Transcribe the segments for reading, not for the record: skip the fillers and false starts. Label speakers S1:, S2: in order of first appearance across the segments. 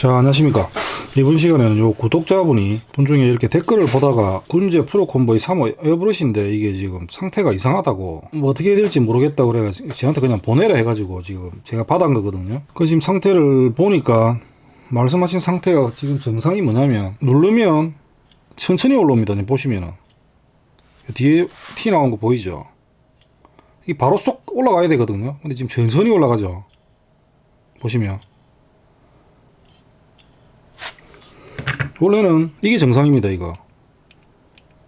S1: 자, 안녕하십니까. 이번 시간에는 요 구독자분이 분중에 이렇게 댓글을 보다가 군제 프로 콤보이 3호 에어브러시인데 이게 지금 상태가 이상하다고 뭐 어떻게 해야 될지 모르겠다고 그래가지고 저한테 그냥 보내라 해가지고 지금 제가 받은 거거든요. 그 지금 상태를 보니까 말씀하신 상태가 지금 정상이 뭐냐면 누르면 천천히 올라옵니다. 보시면은 뒤에 티 나온 거 보이죠? 이게 바로 쏙 올라가야 되거든요. 근데 지금 천천히 올라가죠. 보시면 원래는 이게 정상입니다. 이거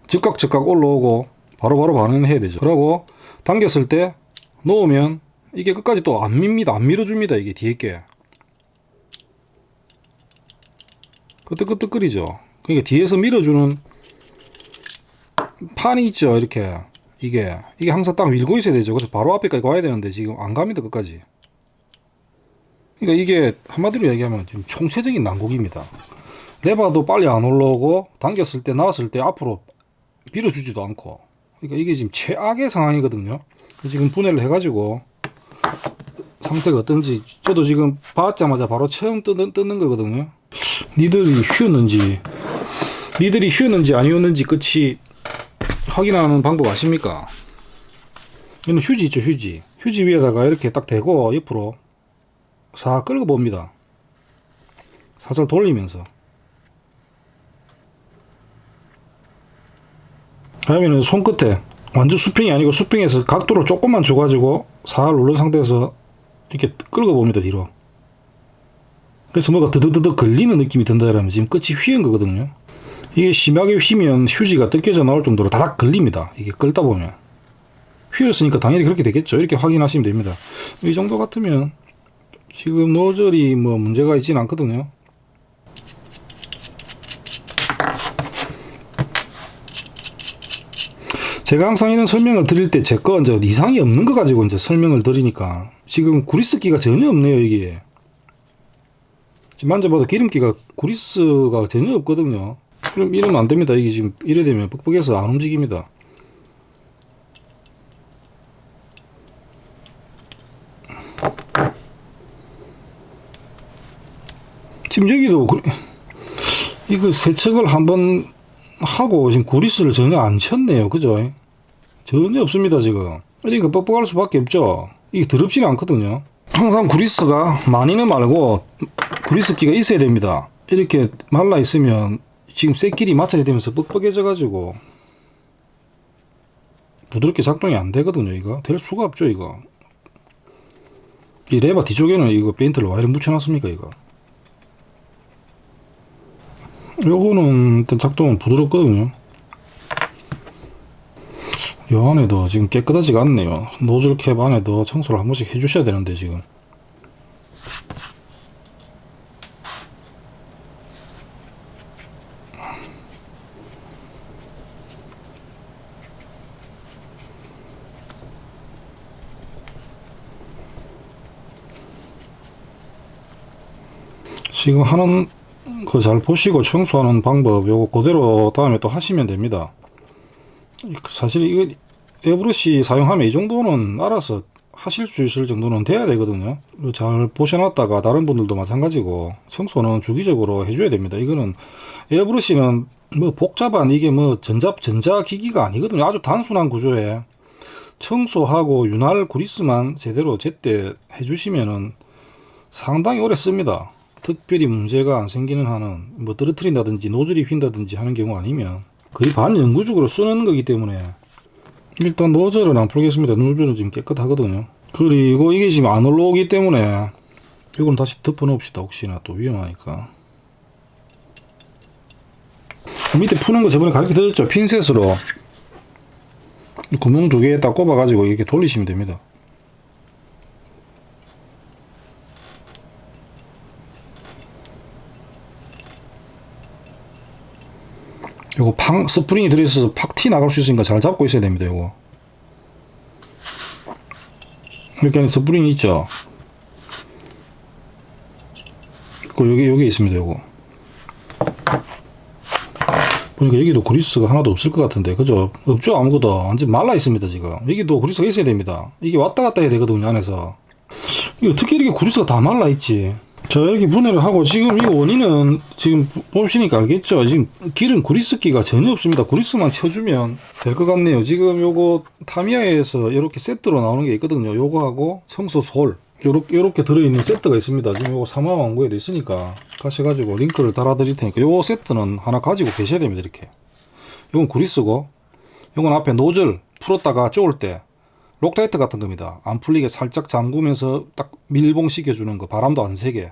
S1: 즉각 올라오고 바로바로 반응을 해야 되죠. 그러고 당겼을 때 놓으면 이게 끝까지 또 안 밉니다. 안 밀어줍니다. 이게 뒤에 게 끄떡끄떡거리죠. 그러니까 뒤에서 밀어주는 판이 있죠. 이렇게 이게 항상 딱 밀고 있어야 되죠. 그래서 바로 앞에까지 와야 되는데 지금 안 갑니다. 끝까지. 그러니까 이게 한마디로 얘기하면 지금 총체적인 난국입니다. 레버도 빨리 안 올라오고 당겼을 때 나왔을 때 앞으로 밀어주지도 않고, 그러니까 이게 지금 최악의 상황이거든요. 지금 분해를 해가지고 상태가 어떤지 저도 지금 받자마자 바로 처음 뜯는 거거든요. 니들이 휘었는지 아니었는지 끝이 확인하는 방법 아십니까? 이는 휴지 있죠. 휴지 위에다가 이렇게 딱 대고 옆으로 싹 끌고 봅니다. 살살 돌리면서. 그러면은 손끝에 완전 수평이 아니고 수평에서 각도를 조금만 줘가지고 살 누른 상태에서 이렇게 끌고 봅니다. 뒤로. 그래서 뭐가 드득드득 걸리는 느낌이 든다 그러면 지금 끝이 휘은 거거든요. 이게 심하게 휘면 휴지가 뜯겨져 나올 정도로 다닥 걸립니다. 이게 끌다 보면 휘었으니까 당연히 그렇게 되겠죠. 이렇게 확인하시면 됩니다. 이 정도 같으면 지금 노즐이 뭐 문제가 있진 않거든요. 제가 항상 이런 설명을 드릴 때 제 거 이제 이상이 없는 거 가지고 이제 설명을 드리니까 지금 구리스기가 전혀 없네요. 이게 지금 만져봐도 기름기가 구리스가 전혀 없거든요. 그럼 이러면 안 됩니다. 이게 지금 이래 되면 뻑뻑해서 안 움직입니다. 지금 여기도 이거 세척을 한번 하고 지금 구리스를 전혀 안 쳤네요. 그죠? 전혀 없습니다. 지금 그러니까 뻑뻑할 수밖에 없죠. 이게 더럽지는 않거든요. 항상 구리스가 많이는 말고 구리스기가 있어야 됩니다. 이렇게 말라 있으면 지금 쇳끼리 마찰이 되면서 뻑뻑해져 가지고 부드럽게 작동이 안 되거든요. 이거 될 수가 없죠. 이거 이 레바 뒤쪽에는 이거 페인트를 왜 이렇게 묻혀놨습니까? 이거 요거는 일단 작동은 부드럽거든요. 요 안에도 지금 깨끗하지가 않네요. 노즐 캡 안에도 청소를 한 번씩 해주셔야 되는데 지금 하는 거 잘 보시고 청소하는 방법 요거 그대로 다음에 또 하시면 됩니다. 사실 이거 에어브러시 사용하면 이 정도는 알아서 하실 수 있을 정도는 돼야 되거든요. 잘 보셔놨다가 다른 분들도 마찬가지고 청소는 주기적으로 해줘야 됩니다. 이거는 에어브러시는 뭐 복잡한 이게 뭐 전자기기가 아니거든요. 아주 단순한 구조에 청소하고 윤활 구리스만 제대로 제때 해주시면은 상당히 오래 씁니다. 특별히 문제가 안 생기는 한은 뭐 떨어뜨린다든지 노즐이 휜다든지 하는 경우 아니면 거의 반영구적으로 쓰는 거기 때문에 일단 노즐은 안 풀겠습니다. 노즐은 지금 깨끗하거든요. 그리고 이게 지금 안 올라오기 때문에 이건 다시 덮어 놓읍시다. 혹시나 또 위험하니까. 밑에 푸는 거 저번에 가르쳐 드렸죠. 핀셋으로 구멍 두 개에 딱 꼽아 가지고 이렇게 돌리시면 됩니다. 요거 스프링이 들어있어서 팍 티 나갈 수 있으니까 잘 잡고 있어야 됩니다. 요거 이렇게 스프링이 있죠. 여기 있습니다. 요거 보니까 여기도 구리스가 하나도 없을 것 같은데 그죠? 없죠. 아무것도 완전 말라 있습니다. 지금 여기도 구리스가 있어야 됩니다. 이게 왔다 갔다 해야 되거든요. 안에서 이게 어떻게 이렇게 구리스가 다 말라 있지? 자, 이렇게 분해를 하고 지금 이 원인은 지금 보시니까 알겠죠? 지금 기름 그리스기가 전혀 없습니다. 그리스만 쳐주면 될 것 같네요. 지금 요거 타미야에서 이렇게 세트로 나오는 게 있거든요. 요거하고 청소솔 요렇게 들어있는 세트가 있습니다. 지금 요거 사마왕구에도 있으니까 가셔가지고 링크를 달아드릴 테니까 요 세트는 하나 가지고 계셔야 됩니다. 이렇게 요건 그리스고 요건 앞에 노즐 풀었다가 쪼을 때 록타이트 같은 겁니다. 안 풀리게 살짝 잠그면서 딱 밀봉 시켜주는 거, 바람도 안 새게.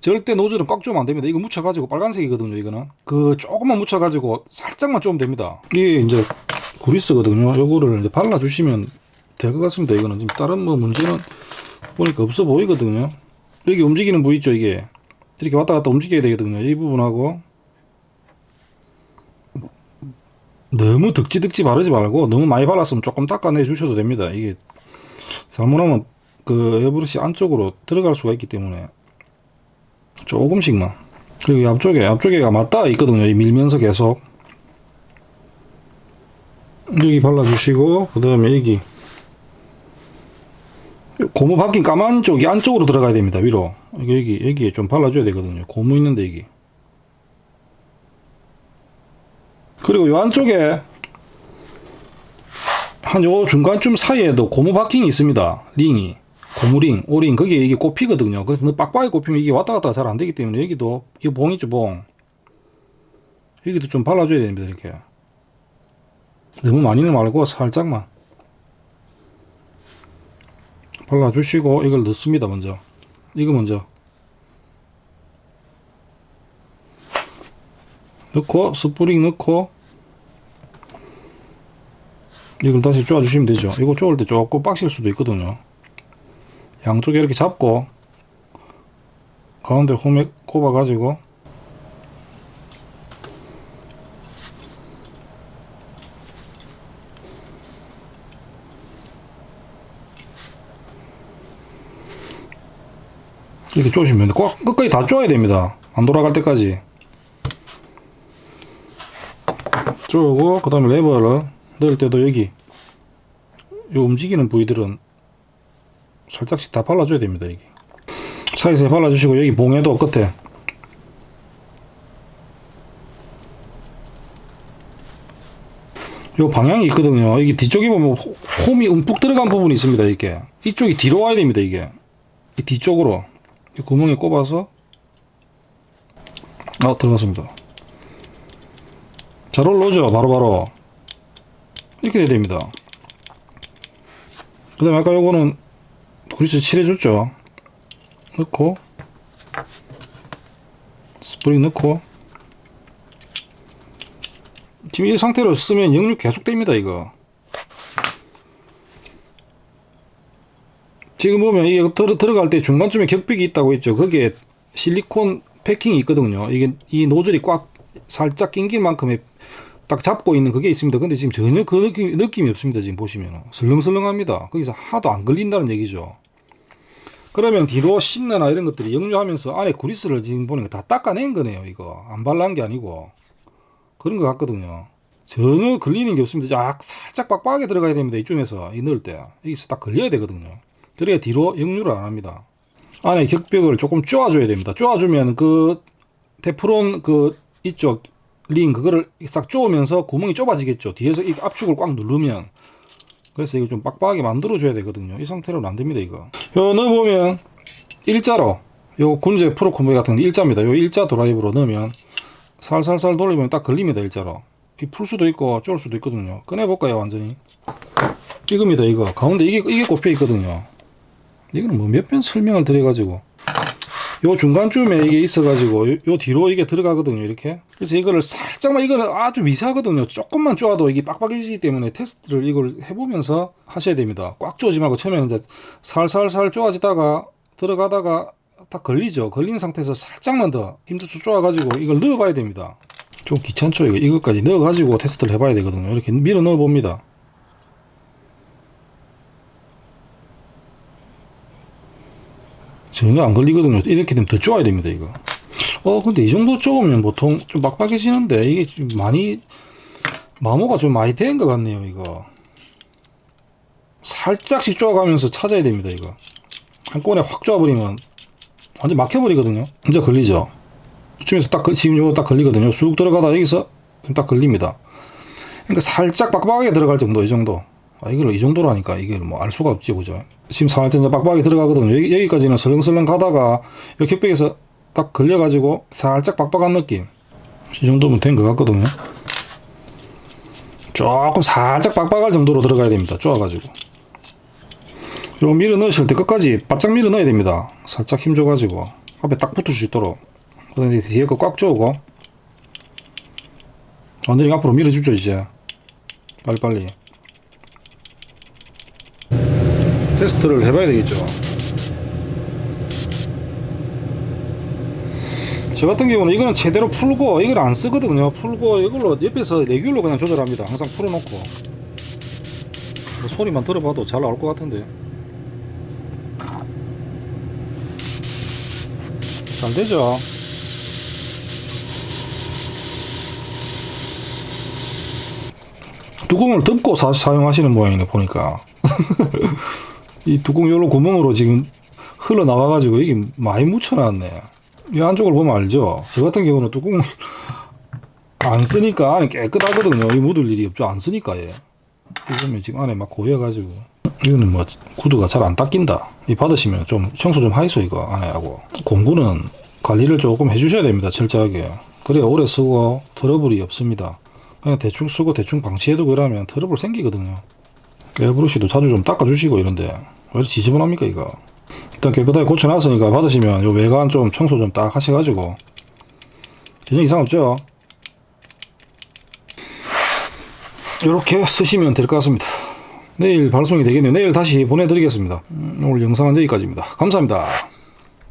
S1: 절대 노즐은 꽉 조면 안 됩니다. 이거 묻혀가지고 빨간색이거든요. 이거는 그 조금만 묻혀가지고 살짝만 조면 됩니다. 이게 이제 그리스거든요. 요거를 이제 발라주시면 될 것 같습니다. 이거는 지금 다른 뭐 문제는 보니까 없어 보이거든요. 여기 움직이는 부위 있죠. 이게 이렇게 왔다 갔다 움직여야 되거든요. 이 부분하고 너무 득지 바르지 말고 너무 많이 발랐으면 조금 닦아내 주셔도 됩니다. 이게 잘못하면 그 에어브러시 안쪽으로 들어갈 수가 있기 때문에 조금씩만. 그리고 앞쪽에가 맞닿아 있거든요. 이 밀면서 계속 여기 발라주시고 그 다음에 여기 고무 박힌 까만 쪽이 안쪽으로 들어가야 됩니다. 위로 여기에 좀 발라줘야 되거든요. 고무 있는데 여기. 그리고 요 안쪽에 한 요 중간쯤 사이에도 고무 바킹이 있습니다. 링이 고무링, 오링 거기에 이게 꼽히거든요. 그래서 빡빡이 꼽히면 이게 왔다 갔다 잘 안 되기 때문에 여기도 이 봉 있죠, 봉. 여기도 좀 발라줘야 됩니다. 이렇게 너무 많이는 말고 살짝만 발라주시고 이걸 넣습니다. 먼저 이거 먼저 넣고 스프링 넣고 이걸 다시 쪼아주시면 되죠. 이거 쪼을 때 조금 빡실 수도 있거든요. 양쪽에 이렇게 잡고 가운데 홈에 꼽아 가지고 이렇게 쪼시면 꼭 끝까지 다 쪼아야 됩니다. 안 돌아갈 때까지 쪼고 그 다음에 레버를 넣을 때도 여기 요 움직이는 부위들은 살짝씩 다 발라줘야 됩니다. 여기 사이사이 발라주시고 여기 봉에도 끝에 요 방향이 있거든요. 여기 뒤쪽에 보면 홈이 움푹 들어간 부분이 있습니다. 이렇게 이쪽이 뒤로 와야 됩니다. 이게 이 뒤쪽으로 이 구멍에 꼽아서 들어갔습니다. 잘 올라오죠. 바로바로 이렇게 돼야 됩니다. 그 다음에 아까 요거는 그리스 칠해줬죠. 넣고 스프링 넣고 지금 이 상태로 쓰면 역류 계속 됩니다. 이거 지금 보면 이게 들어갈 때 중간쯤에 격벽이 있다고 했죠. 거기에 실리콘 패킹이 있거든요. 이게 이 노즐이 꽉 살짝 낑길 만큼의 딱 잡고 있는 그게 있습니다. 근데 지금 전혀 그 느낌이 없습니다. 지금 보시면 슬렁슬렁합니다. 거기서 하나도 안 걸린다는 얘기죠. 그러면 뒤로 심내나 이런 것들이 역류하면서 안에 그리스를 지금 보니까 다 닦아낸 거네요. 이거 안 발란 게 아니고 그런 것 같거든요. 전혀 걸리는 게 없습니다. 약 살짝 빡빡하게 들어가야 됩니다. 이쯤에서 이 넣을 때 여기서 딱 걸려야 되거든요. 그래야 뒤로 역류를 안 합니다. 안에 격벽을 조금 쪼아줘야 됩니다. 쪼아주면 그 테프론 그 이쪽 링 그거를 싹 쪼으면서 구멍이 좁아지겠죠. 뒤에서 이 압축을 꽉 누르면. 그래서 이거 좀 빡빡하게 만들어 줘야 되거든요. 이 상태로는 안 됩니다. 이거 요 넣어보면 일자로 요 군제 프로 콤보 같은 게 일자입니다. 요 일자 드라이브로 넣으면 살살살 돌리면 딱 걸립니다. 일자로 이 풀 수도 있고 쪼을 수도 있거든요. 꺼내볼까요? 완전히 이겁니다. 이거 가운데 이게 꼽혀 있거든요. 이거는 뭐 몇 번 설명을 드려가지고 요 중간쯤에 이게 있어가지고 요 뒤로 이게 들어가거든요. 이렇게. 그래서 이거를 살짝만, 이거는 아주 미세하거든요. 조금만 쪼아도 이게 빡빡해지기 때문에 테스트를 이걸 해보면서 하셔야 됩니다. 꽉 쪼지 말고 처음에는 이제 살살살 쪼아지다가 들어가다가 딱 걸리죠. 걸린 상태에서 살짝만 더 힘줘서 쪼아가지고 이걸 넣어봐야 됩니다. 좀 귀찮죠. 이것까지 넣어가지고 테스트를 해봐야 되거든요. 이렇게 밀어 넣어봅니다. 전혀 안 걸리거든요. 이렇게 되면 더 쪼아야 됩니다. 이거 근데 이 정도 쪼으면 보통 좀 빡빡해지는데 이게 좀 많이 마모가 좀 많이 된 것 같네요. 이거 살짝씩 쪼아가면서 찾아야 됩니다. 이거 한꺼번에 확 쪼아버리면 완전 막혀버리거든요. 이제 걸리죠. 이쯤에서 지금 요거 딱 걸리거든요. 쑥 들어가다 여기서 딱 걸립니다. 그러니까 살짝 빡빡하게 들어갈 정도, 이 정도. 이걸 이 정도라니까 이게 뭐 알 수가 없지, 그죠? 지금 살짝 이제 빡빡하게 들어가거든요. 여기까지는 설렁설렁 가다가 이 격백에서 딱 걸려가지고 살짝 빡빡한 느낌. 이 정도면 된 것 같거든요. 조금 살짝 빡빡할 정도로 들어가야 됩니다. 쪼아가지고. 요 밀어 넣으실 때 끝까지 바짝 밀어 넣어야 됩니다. 살짝 힘 줘가지고 앞에 딱 붙을 수 있도록. 그다음에 뒤에 거 꽉 조고 완전히 앞으로 밀어주죠. 이제 빨리빨리 테스트를 해봐야 되겠죠. 저 같은 경우는 이거는 제대로 풀고 이걸 안 쓰거든요. 풀고 이걸로 옆에서 레귤로 그냥 조절합니다. 항상 풀어놓고 뭐 소리만 들어봐도 잘 나올 것 같은데. 잘 되죠. 뚜껑을 덮고 사용하시는 모양이네 보니까. 이 뚜껑 요로 구멍으로 지금 흘러나와가지고 이게 많이 묻혀놨네. 이 안쪽을 보면 알죠. 저 같은 경우는 뚜껑을 안 쓰니까 안에 깨끗하거든요. 이 묻을 일이 없죠. 안 쓰니까. 예. 이거는 지금 안에 막 고여가지고 이거는 뭐 구두가 잘 안 닦인다. 이 받으시면 좀 청소 좀 하이소 이거 안에 하고. 공구는 관리를 조금 해주셔야 됩니다. 철저하게. 그래야 오래 쓰고 트러블이 없습니다. 그냥 대충 쓰고 대충 방치해두고 이러면 트러블 생기거든요. 에어브러시도 자주 좀 닦아주시고 이런데 왜 이렇게 지저분합니까 이거. 일단 깨끗하게 고쳐놨으니까 받으시면 요 외관 좀 청소 좀 딱 하셔가지고 전혀 이상 없죠. 이렇게 쓰시면 될 것 같습니다. 내일 발송이 되겠네요. 내일 다시 보내드리겠습니다. 오늘 영상은 여기까지입니다. 감사합니다.